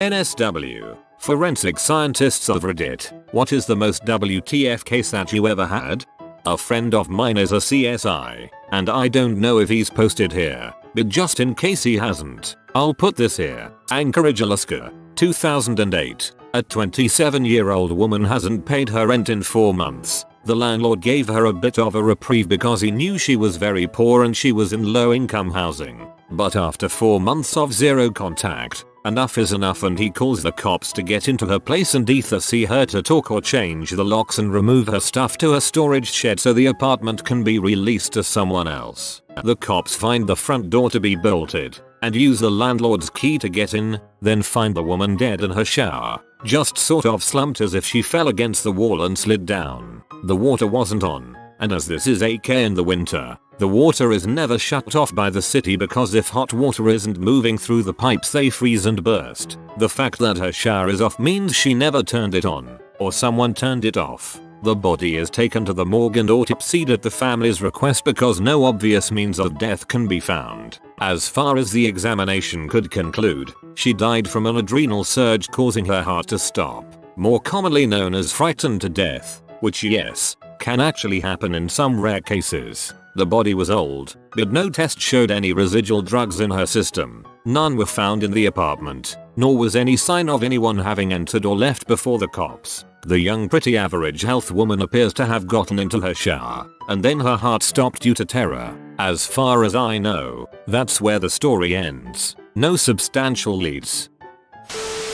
NSW. Forensic scientists of Reddit. What is the most WTF case that you ever had? A friend of mine is a CSI, and I don't know if he's posted here, but just in case he hasn't, I'll put this here. Anchorage, Alaska, 2008. A 27-year-old woman hasn't paid her rent in 4 months. The landlord gave her a bit of a reprieve because he knew she was very poor and she was in low-income housing. But after 4 months of zero contact, enough is enough, and he calls the cops to get into her place and either see her to talk or change the locks and remove her stuff to a storage shed so the apartment can be released to someone else. The cops find the front door to be bolted and use the landlord's key to get in, then find the woman dead in her shower, just sort of slumped as if she fell against the wall and slid down. The water wasn't on, and as this is AK in the winter, the water is never shut off by the city because if hot water isn't moving through the pipes they freeze and burst. The fact that her shower is off means she never turned it on, or someone turned it off. The body is taken to the morgue and autopsied at the family's request because no obvious means of death can be found. As far as the examination could conclude, she died from an adrenal surge causing her heart to stop, more commonly known as frightened to death, which yes, can actually happen in some rare cases. The body was old, but no test showed any residual drugs in her system. None were found in the apartment, nor was any sign of anyone having entered or left before the cops. The young pretty average health woman appears to have gotten into her shower, and then her heart stopped due to terror. As far as I know, that's where the story ends. No substantial leads.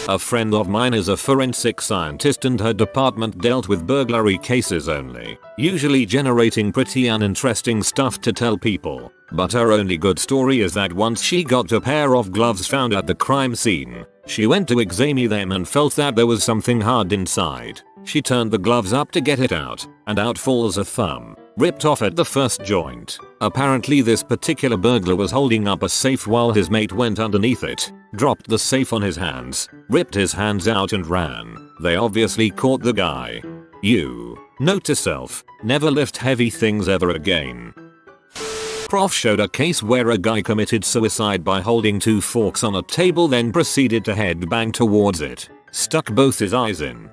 A friend of mine is a forensic scientist and her department dealt with burglary cases only, usually generating pretty uninteresting stuff to tell people. But her only good story is that once she got a pair of gloves found at the crime scene. She went to examine them and felt that there was something hard inside. She turned the gloves up to get it out, and out falls a thumb, ripped off at the first joint. Apparently this particular burglar was holding up a safe while his mate went underneath it, dropped the safe on his hands, ripped his hands out and ran. They obviously caught the guy. Note to self, never lift heavy things ever again. Prof showed a case where a guy committed suicide by holding 2 forks on a table, then proceeded to headbang towards it, stuck both his eyes in.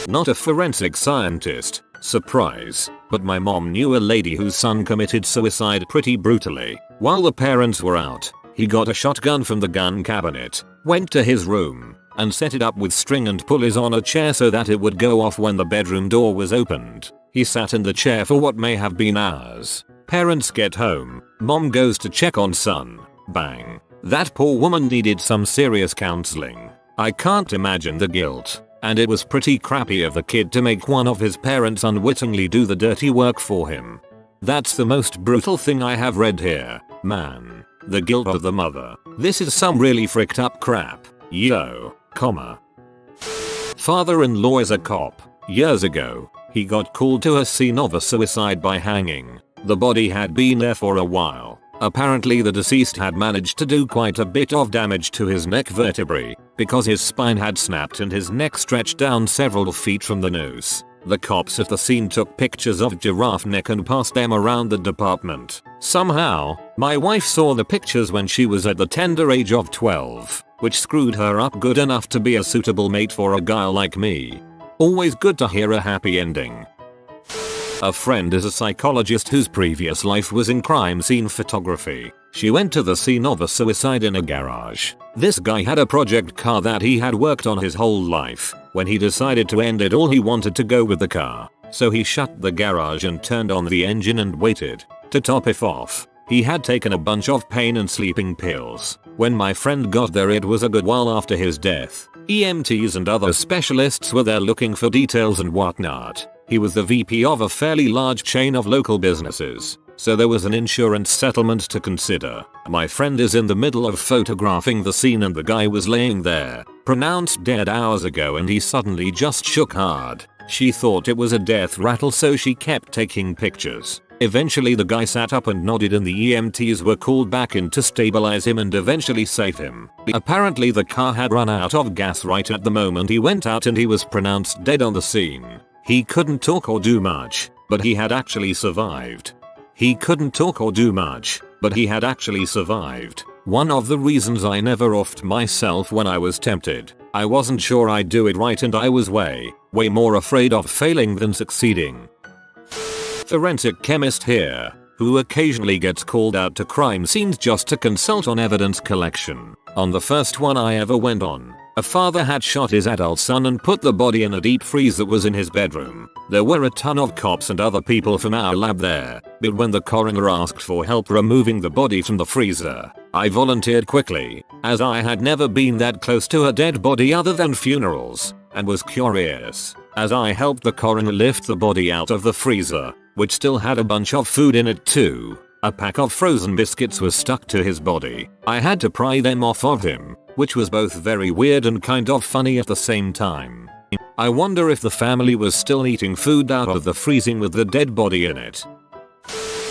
Not a forensic scientist, surprise, but my mom knew a lady whose son committed suicide pretty brutally. While the parents were out, he got a shotgun from the gun cabinet, went to his room, and set it up with string and pulleys on a chair so that it would go off when the bedroom door was opened. He sat in the chair for what may have been hours. Parents get home, mom goes to check on son. Bang. That poor woman needed some serious counseling. I can't imagine the guilt, and it was pretty crappy of the kid to make one of his parents unwittingly do the dirty work for him. That's the most brutal thing I have read here, man. The guilt of the mother. This is some really fricked up crap. Father-in-law is a cop. Years ago, he got called to a scene of a suicide by hanging. The body had been there for a while. Apparently the deceased had managed to do quite a bit of damage to his neck vertebrae, because his spine had snapped and his neck stretched down several feet from the noose. The cops at the scene took pictures of giraffe neck and passed them around the department. Somehow, my wife saw the pictures when she was at the tender age of 12, which screwed her up good enough to be a suitable mate for a guy like me. Always good to hear a happy ending. A friend is a psychologist whose previous life was in crime scene photography. She went to the scene of a suicide in a garage. This guy had a project car that he had worked on his whole life. When he decided to end it all, he wanted to go with the car. So he shut the garage and turned on the engine and waited. To top it off, he had taken a bunch of pain and sleeping pills. When my friend got there, it was a good while after his death. EMTs and other specialists were there looking for details and whatnot. He was the VP of a fairly large chain of local businesses, so there was an insurance settlement to consider. My friend is in the middle of photographing the scene and the guy was laying there, pronounced dead hours ago, and he suddenly just shook hard. She thought it was a death rattle, so she kept taking pictures. Eventually the guy sat up and nodded and the EMTs were called back in to stabilize him and eventually save him. Apparently the car had run out of gas right at the moment he went out and he was pronounced dead on the scene. He couldn't talk or do much, but he had actually survived. One of the reasons I never offed myself when I was tempted. I wasn't sure I'd do it right and I was way more afraid of failing than succeeding. Forensic chemist here, who occasionally gets called out to crime scenes just to consult on evidence collection. On the first one I ever went on, a father had shot his adult son and put the body in a deep freeze that was in his bedroom. There were a ton of cops and other people from our lab there, but when the coroner asked for help removing the body from the freezer, I volunteered quickly, as I had never been that close to a dead body other than funerals, and was curious, as I helped the coroner lift the body out of the freezer, which still had a bunch of food in it too. A pack of frozen biscuits was stuck to his body. I had to pry them off of him, which was both very weird and kind of funny at the same time. I wonder if the family was still eating food out of the freezing with the dead body in it.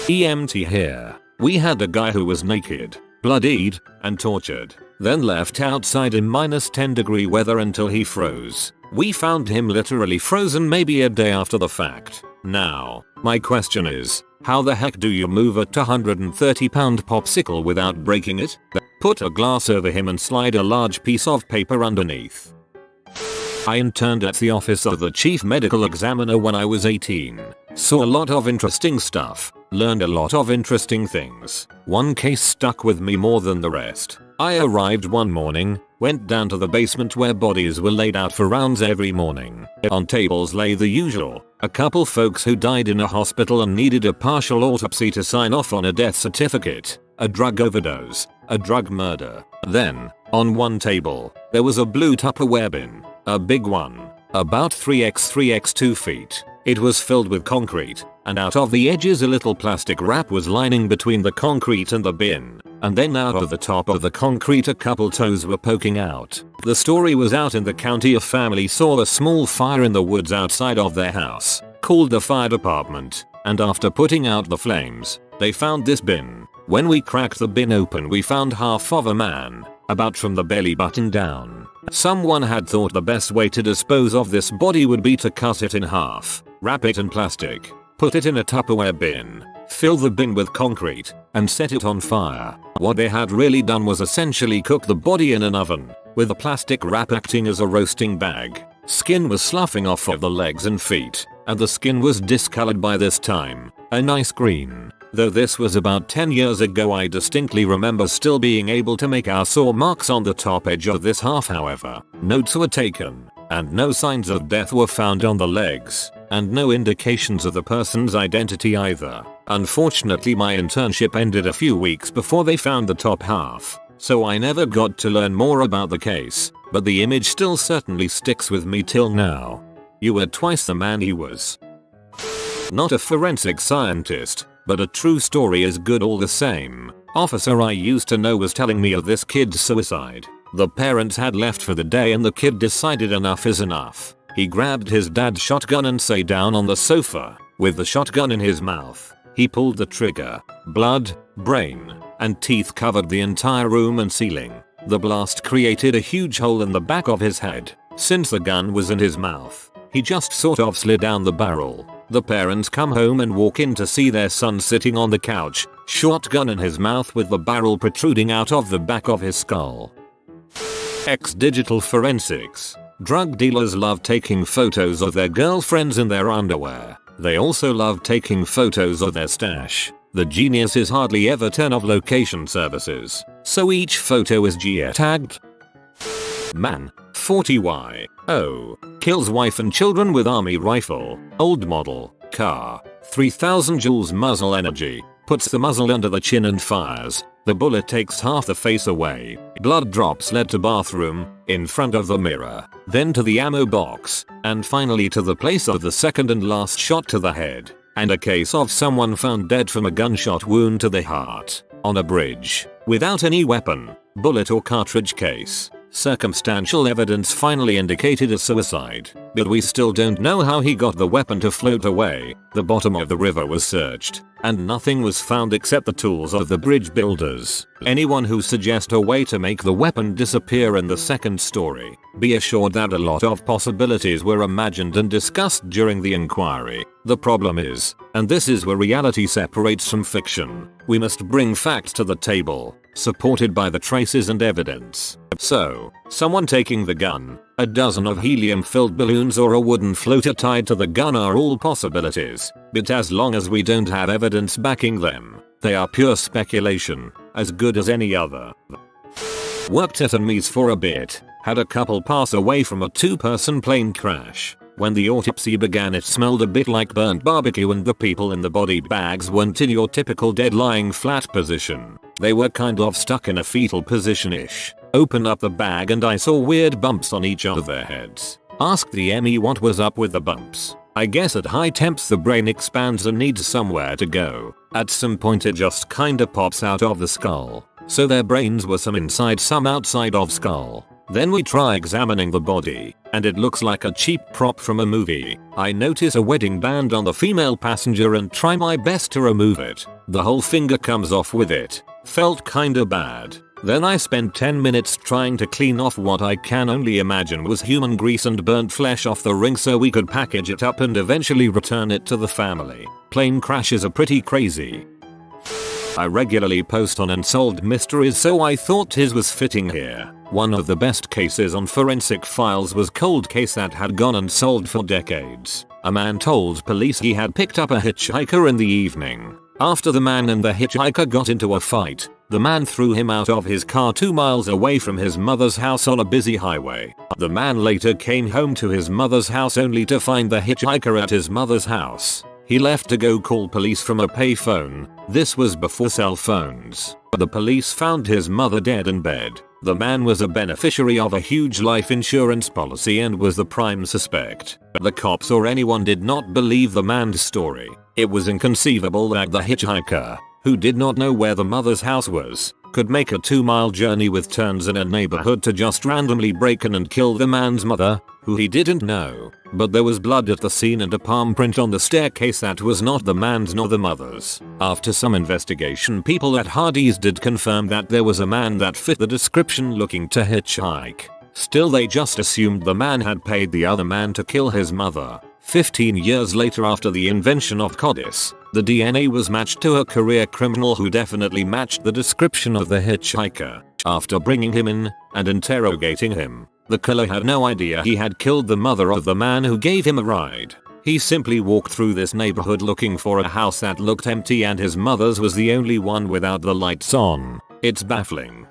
EMT here. We had a guy who was naked, bloodied, and tortured, then left outside in -10-degree weather until he froze. We found him literally frozen maybe a day after the fact. Now, my question is, how the heck do you move a 230-pound popsicle without breaking it? Put a glass over him and slide a large piece of paper underneath. I interned at the office of the chief medical examiner when I was 18. Saw a lot of interesting stuff, learned a lot of interesting things. One case stuck with me more than the rest. I arrived one morning, went down to the basement where bodies were laid out for rounds every morning. On tables lay the usual, a couple folks who died in a hospital and needed a partial autopsy to sign off on a death certificate, a drug overdose, a drug murder. Then, on one table, there was a blue Tupperware bin, a big one, about 3x 2 feet. It was filled with concrete, and out of the edges a little plastic wrap was lining between the concrete and the bin, and then out of the top of the concrete a couple toes were poking out. The story was out in the county. A family saw a small fire in the woods outside of their house, called the fire department, and after putting out the flames, they found this bin. When we cracked the bin open we found half of a man, about from the belly button down. Someone had thought the best way to dispose of this body would be to cut it in half, wrap it in plastic, put it in a Tupperware bin, fill the bin with concrete, and set it on fire. What they had really done was essentially cook the body in an oven, with the plastic wrap acting as a roasting bag. Skin was sloughing off of the legs and feet, and the skin was discolored by this time, a nice green. Though this was about 10 years ago, I distinctly remember still being able to make out saw marks on the top edge of this half. However, notes were taken, and no signs of death were found on the legs, and no indications of the person's identity either. Unfortunately, my internship ended a few weeks before they found the top half, so I never got to learn more about the case, but the image still certainly sticks with me till now. You were twice the man he was. Not a forensic scientist, but a true story is good all the same. Officer I used to know was telling me of this kid's suicide. The parents had left for the day and the kid decided enough is enough. He grabbed his dad's shotgun and sat down on the sofa, with the shotgun in his mouth. He pulled the trigger. Blood, brain, and teeth covered the entire room and ceiling. The blast created a huge hole in the back of his head. Since the gun was in his mouth, he just sort of slid down the barrel. The parents come home and walk in to see their son sitting on the couch, shotgun in his mouth with the barrel protruding out of the back of his skull. Digital forensics. Drug dealers love taking photos of their girlfriends in their underwear. They also love taking photos of their stash. The geniuses hardly ever turn off location services, so each photo is geotagged. Man, 40Y. Oh, kills wife and children with army rifle. Old model, car, 3000 joules muzzle energy. Puts the muzzle under the chin and fires. The bullet takes half the face away. Blood drops led to bathroom, in front of the mirror, then to the ammo box, and finally to the place of the second and last shot to the head. And a case of someone found dead from a gunshot wound to the heart, on a bridge, without any weapon, bullet or cartridge case. Circumstantial evidence finally indicated a suicide, but we still don't know how he got the weapon to float away. The bottom of the river was searched, and nothing was found except the tools of the bridge builders. Anyone who suggests a way to make the weapon disappear in the second story, be assured that a lot of possibilities were imagined and discussed during the inquiry. The problem is, and this is where reality separates from fiction, we must bring facts to the table. supported by the traces and evidence. So, someone taking the gun, a dozen of helium-filled balloons or a wooden floater tied to the gun are all possibilities, but as long as we don't have evidence backing them, they are pure speculation, as good as any other. Worked at a MES for a bit, had a couple pass away from a 2-person plane crash. When the autopsy began, it smelled a bit like burnt barbecue and the people in the body bags weren't in your typical dead lying flat position. They were kind of stuck in a fetal position-ish. Opened up the bag and I saw weird bumps on each of their heads. Asked the ME what was up with the bumps. I guess at high temps the brain expands and needs somewhere to go. At some point it just kinda pops out of the skull. So their brains were some inside some outside of skull. Then we try examining the body, and it looks like a cheap prop from a movie. I notice a wedding band on the female passenger and try my best to remove it. The whole finger comes off with it. Felt kinda bad. Then I spent 10 minutes trying to clean off what I can only imagine was human grease and burnt flesh off the ring so we could package it up and eventually return it to the family. Plane crashes are pretty crazy. I regularly post on Unsolved Mysteries, so I thought his was fitting here. One of the best cases on Forensic Files was cold case that had gone unsolved for decades. A man told police he had picked up a hitchhiker in the evening. After the man and the hitchhiker got into a fight, the man threw him out of his car 2 miles away from his mother's house on a busy highway. The man later came home to his mother's house only to find the hitchhiker at his mother's house. He left to go call police from a payphone. This was before cell phones. The police found his mother dead in bed. The man was a beneficiary of a huge life insurance policy and was the prime suspect. The cops or anyone did not believe the man's story. It was inconceivable that the hitchhiker, who did not know where the mother's house was, could make a 2-mile journey with turns in a neighborhood to just randomly break in and kill the man's mother, who he didn't know. But there was blood at the scene and a palm print on the staircase that was not the man's nor the mother's. After some investigation, people at Hardee's did confirm that there was a man that fit the description looking to hitchhike. Still, they just assumed the man had paid the other man to kill his mother. 15 years later, after the invention of CODIS, the DNA was matched to a career criminal who definitely matched the description of the hitchhiker. After bringing him in and interrogating him, the killer had no idea he had killed the mother of the man who gave him a ride. He simply walked through this neighborhood looking for a house that looked empty and his mother's was the only one without the lights on. It's baffling.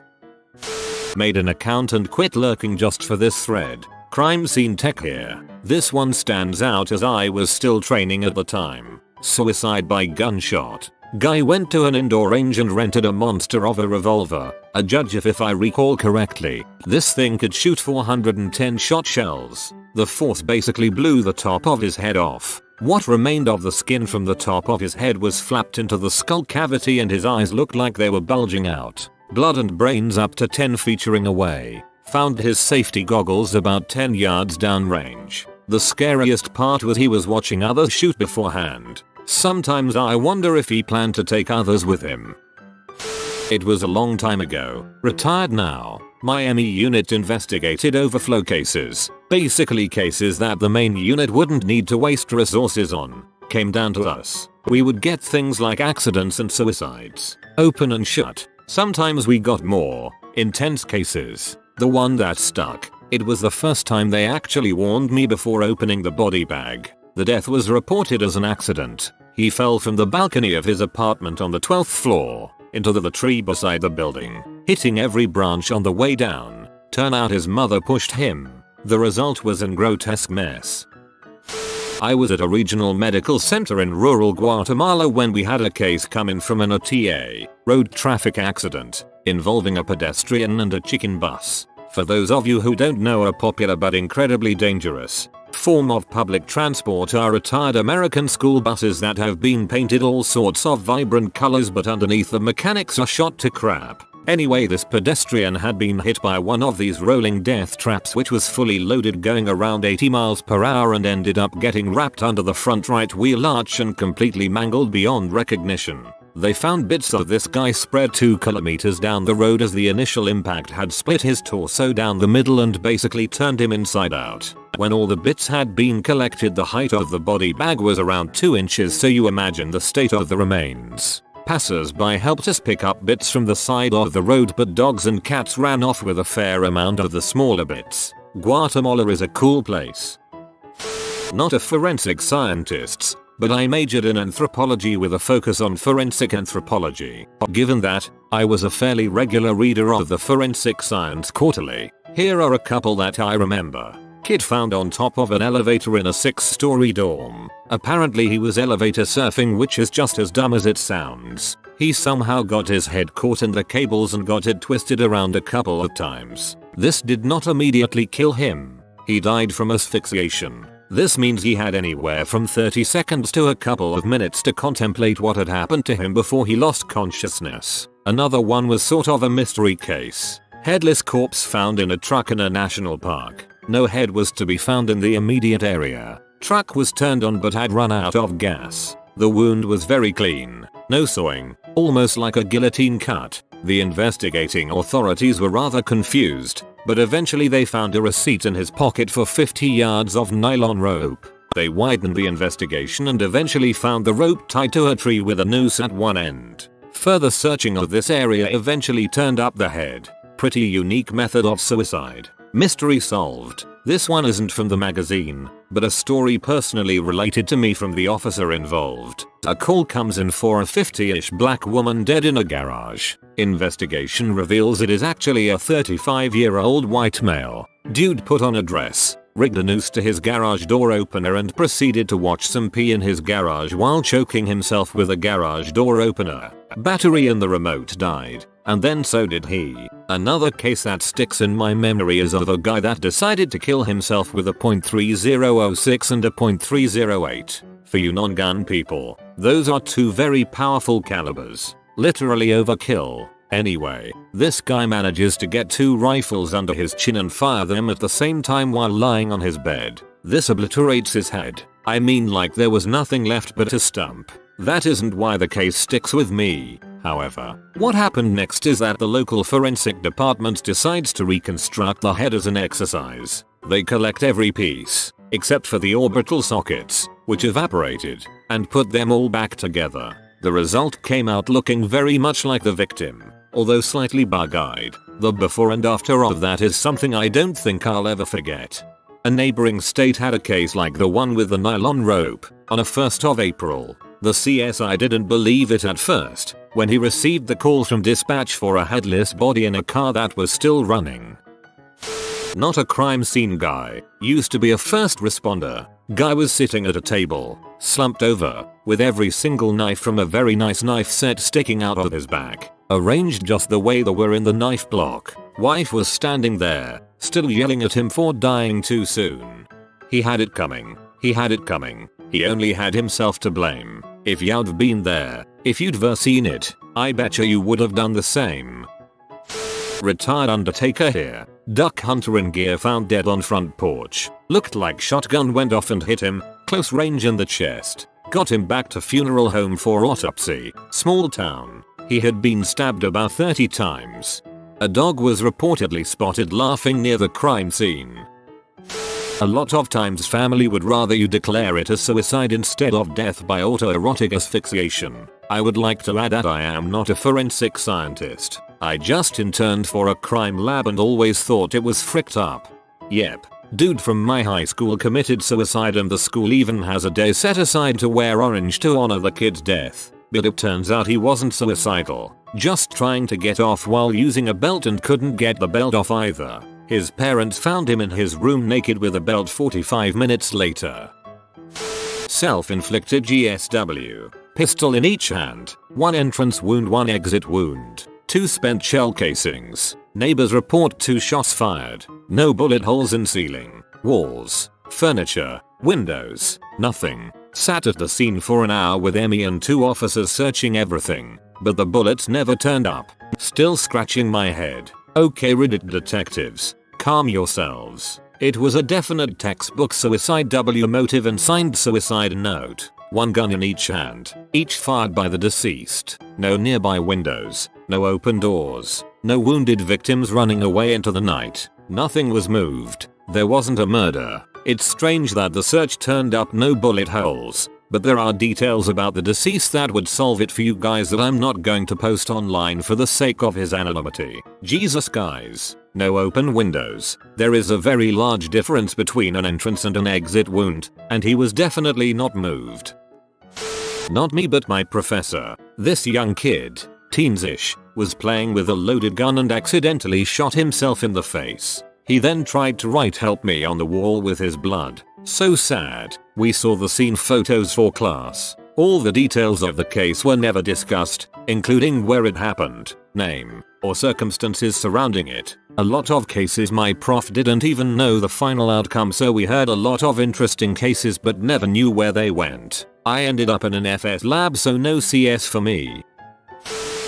Made an account and quit lurking just for this thread. Crime scene tech here. This one stands out as I was still training at the time. Suicide by gunshot. Guy went to an indoor range and rented a monster of a revolver. A judge if I recall correctly. This thing could shoot 410 shot shells. The fourth basically blew the top of his head off. What remained of the skin from the top of his head was flapped into the skull cavity and his eyes looked like they were bulging out. Blood and brains up to 10 featuring away. Found his safety goggles about 10 yards downrange. The scariest part was he was watching others shoot beforehand. Sometimes I wonder if he planned to take others with him. It was a long time ago. Retired now. My ME unit investigated overflow cases. Basically cases that the main unit wouldn't need to waste resources on. Came down to us. We would get things like accidents and suicides. Open and shut. Sometimes we got more intense cases. The one that stuck. It was the first time they actually warned me before opening the body bag. The death was reported as an accident. He fell from the balcony of his apartment on the 12th floor into the tree beside the building, hitting every branch on the way down. Turn out his mother pushed him. The result was a grotesque mess. I was at a regional medical center in rural Guatemala when we had a case come in from an OTA, road traffic accident, involving a pedestrian and a chicken bus. For those of you who don't know, a popular but incredibly dangerous form of public transport are retired American school buses that have been painted all sorts of vibrant colors, but underneath the mechanics are shot to crap. Anyway, this pedestrian had been hit by one of these rolling death traps which was fully loaded going around 80 miles per hour and ended up getting wrapped under the front right wheel arch and completely mangled beyond recognition. They found bits of this guy spread 2 kilometers down the road as the initial impact had split his torso down the middle and basically turned him inside out. When all the bits had been collected, the height of the body bag was around 2 inches, so you imagine the state of the remains. Passers-by helped us pick up bits from the side of the road, but dogs and cats ran off with a fair amount of the smaller bits. Guatemala is a cool place. Not a forensic scientist, but I majored in anthropology with a focus on forensic anthropology. Given that, I was a fairly regular reader of the Forensic Science Quarterly. Here are a couple that I remember. Kid found on top of an elevator in a 6-story dorm. Apparently he was elevator surfing, which is just as dumb as it sounds. He somehow got his head caught in the cables and got it twisted around a couple of times. This did not immediately kill him. He died from asphyxiation. This means he had anywhere from 30 seconds to a couple of minutes to contemplate what had happened to him before he lost consciousness. Another one was sort of a mystery case. Headless corpse found in a truck in a national park. No head was to be found in the immediate area. Truck was turned on but had run out of gas. The wound was very clean. No sawing, almost like a guillotine cut. The investigating authorities were rather confused, but eventually they found a receipt in his pocket for 50 yards of nylon rope. They widened the investigation and eventually found the rope tied to a tree with a noose at one end. Further searching of this area eventually turned up the head. Pretty unique method of suicide. Mystery solved. This one isn't from the magazine, but a story personally related to me from the officer involved. A call comes in for a 50-ish black woman dead in a garage. Investigation reveals it is actually a 35-year-old white male. Dude put on a dress, rigged a noose to his garage door opener and proceeded to watch some pee in his garage while choking himself with a garage door opener. Battery in the remote died, and then so did he. Another case that sticks in my memory is of a guy that decided to kill himself with a .3006 and a .308. For you non-gun people, those are two very powerful calibers. Literally overkill. Anyway, this guy manages to get two rifles under his chin and fire them at the same time while lying on his bed. This obliterates his head. I mean, like there was nothing left but a stump. That isn't why the case sticks with me. However, what happened next is that the local forensic department decides to reconstruct the head as an exercise. They collect every piece, except for the orbital sockets, which evaporated, and put them all back together. The result came out looking very much like the victim, although slightly bug-eyed. The before and after of that is something I don't think I'll ever forget. A neighboring state had a case like the one with the nylon rope. On a 1st of April, the CSI didn't believe it at first when he received the call from dispatch for a headless body in a car that was still running. Not a crime scene guy. Used to be a first responder. Guy was sitting at a table, slumped over, with every single knife from a very nice knife set sticking out of his back, arranged just the way they were in the knife block. Wife was standing there, still yelling at him for dying too soon. He had it coming. He had it coming. He only had himself to blame. If you'd been there, if you'd seen it, I betcha you would have done the same. Retired undertaker here. Duck hunter in gear found dead on front porch. Looked like shotgun went off and hit him, close range in the chest. Got him back to funeral home for autopsy. Small town. He had been stabbed about 30 times. A dog was reportedly spotted laughing near the crime scene. A lot of times family would rather you declare it a suicide instead of death by autoerotic asphyxiation. I would like to add that I am not a forensic scientist. I just interned for a crime lab and always thought it was fricked up. Yep. Dude from my high school committed suicide and the school even has a day set aside to wear orange to honor the kid's death. But it turns out he wasn't suicidal, just trying to get off while using a belt and couldn't get the belt off either. His parents found him in his room naked with a belt 45 minutes later. Self-inflicted GSW. Pistol in each hand. 1 entrance wound, 1 exit wound. 2 spent shell casings. Neighbors report 2 shots fired. No bullet holes in ceiling, walls, furniture, windows, nothing. Sat at the scene for an hour with Emmy and 2 officers searching everything, but the bullets never turned up. Still scratching my head. Okay Reddit detectives, calm yourselves. It was a definite textbook suicide motive and signed suicide note. 1 gun in each hand, each fired by the deceased. No nearby windows, no open doors, no wounded victims running away into the night. Nothing was moved. There wasn't a murder. It's strange that the search turned up no bullet holes, but there are details about the deceased that would solve it for you guys that I'm not going to post online for the sake of his anonymity. Jesus guys, no open windows. There is a very large difference between an entrance and an exit wound, and he was definitely not moved. Not me but my professor. This young kid, teens-ish, was playing with a loaded gun and accidentally shot himself in the face. He then tried to write "help me" on the wall with his blood. So sad. We saw the scene photos for class. All the details of the case were never discussed, including where it happened, name, or circumstances surrounding it. A lot of cases my prof didn't even know the final outcome, so we heard a lot of interesting cases but never knew where they went. I ended up in an FS lab, so no CS for me.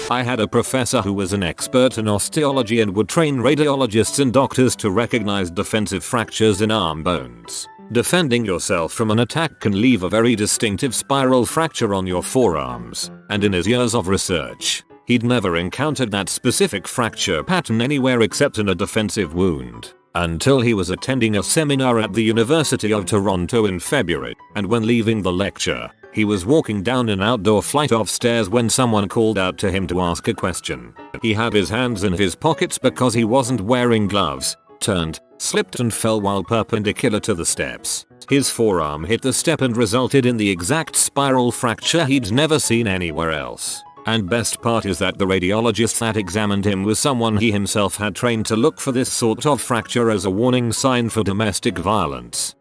I had a professor who was an expert in osteology and would train radiologists and doctors to recognize defensive fractures in arm bones. Defending yourself from an attack can leave a very distinctive spiral fracture on your forearms, and in his years of research, he'd never encountered that specific fracture pattern anywhere except in a defensive wound, until he was attending a seminar at the University of Toronto in February, and when leaving the lecture, he was walking down an outdoor flight of stairs when someone called out to him to ask a question. He had his hands in his pockets because he wasn't wearing gloves, turned, slipped and fell while perpendicular to the steps. His forearm hit the step and resulted in the exact spiral fracture he'd never seen anywhere else. And best part is that the radiologist that examined him was someone he himself had trained to look for this sort of fracture as a warning sign for domestic violence.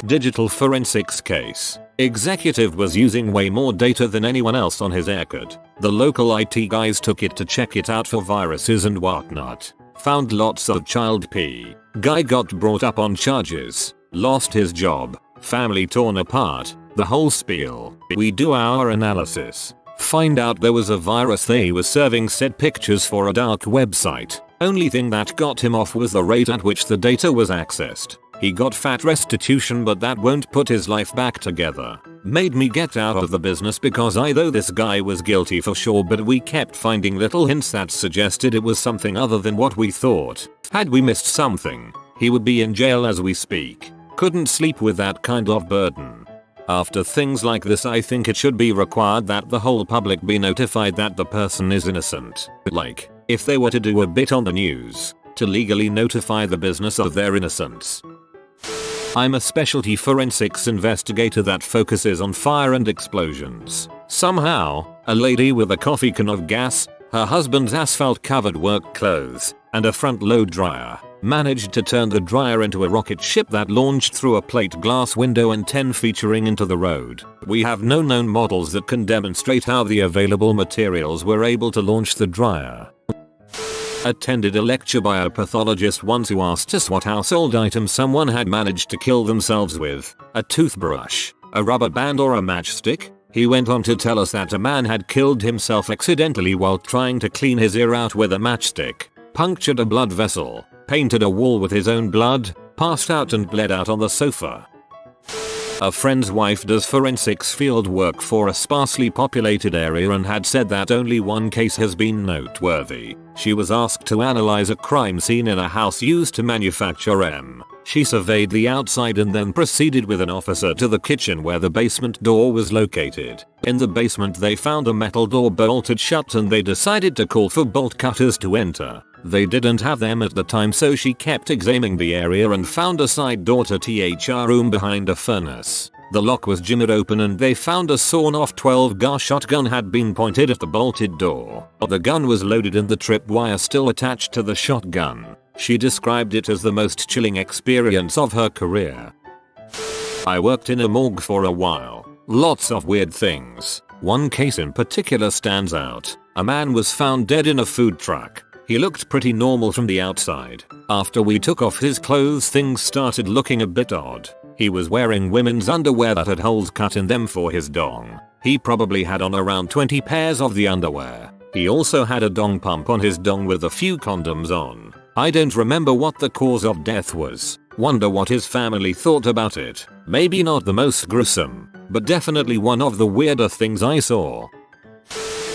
Digital forensics case. Executive was using way more data than anyone else on his record. The local IT guys took it to check it out for viruses and whatnot. Found lots of child pee. Guy got brought up on charges. Lost his job. Family torn apart. The whole spiel. We do our analysis. Find out there was a virus they was serving said pictures for a dark website. Only thing that got him off was the rate at which the data was accessed. He got fat restitution, but that won't put his life back together. Made me get out of the business because I know this guy was guilty for sure, but we kept finding little hints that suggested it was something other than what we thought. Had we missed something, he would be in jail as we speak. Couldn't sleep with that kind of burden. After things like this, I think it should be required that the whole public be notified that the person is innocent. Like, if they were to do a bit on the news, to legally notify the business of their innocence. I'm a specialty forensics investigator that focuses on fire and explosions. Somehow, a lady with a coffee can of gas, her husband's asphalt-covered work clothes, and a front-load dryer managed to turn the dryer into a rocket ship that launched through a plate glass window and 10 featuring into the road. We have no known models that can demonstrate how the available materials were able to launch the dryer. Attended a lecture by a pathologist once who asked us what household items someone had managed to kill themselves with. A toothbrush, a rubber band or a matchstick? He went on to tell us that a man had killed himself accidentally while trying to clean his ear out with a matchstick, punctured a blood vessel, painted a wall with his own blood, passed out and bled out on the sofa. A friend's wife does forensics field work for a sparsely populated area and had said that only one case has been noteworthy. She was asked to analyze a crime scene in a house used to manufacture M. She surveyed the outside and then proceeded with an officer to the kitchen where the basement door was located. In the basement they found a metal door bolted shut and they decided to call for bolt cutters to enter. They didn't have them at the time, so she kept examining the area and found a side door to THR room behind a furnace. The lock was jimmered open and they found a sawn-off 12-gauge shotgun had been pointed at the bolted door. The gun was loaded and the tripwire still attached to the shotgun. She described it as the most chilling experience of her career. I worked in a morgue for a while. Lots of weird things. One case in particular stands out. A man was found dead in a food truck. He looked pretty normal from the outside. After we took off his clothes, things started looking a bit odd. He was wearing women's underwear that had holes cut in them for his dong. He probably had on around 20 pairs of the underwear. He also had a dong pump on his dong with a few condoms on. I don't remember what the cause of death was. Wonder what his family thought about it. Maybe not the most gruesome, but definitely one of the weirder things I saw.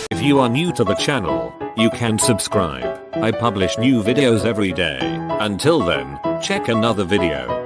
If you are new to the channel, you can subscribe. I publish new videos every day. Until then, check another video.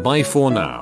Bye for now.